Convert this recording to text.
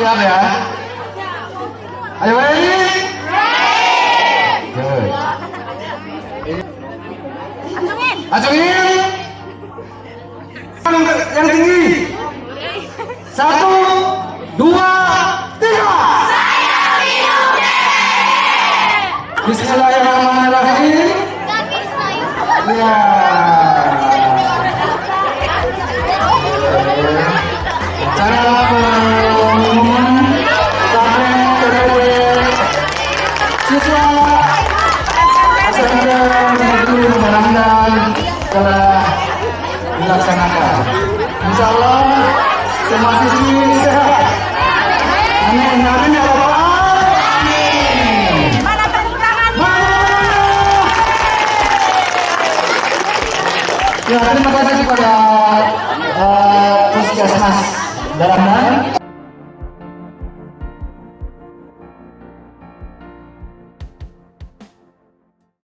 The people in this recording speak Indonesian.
Siap ya? Ayo ready? Good. Acungin. Yang tinggi. 1, 2, 3. Bismillahirrahmanirrahim. Ya. Cara pengumuman siswa SMK Negeri Merandan telah dilaksanakan. Insya Allah semua siswi sehat. Amin, amin ya Allah. Mana tepuk tangan? Ya, terima kasih kepada Puskesmas Merandan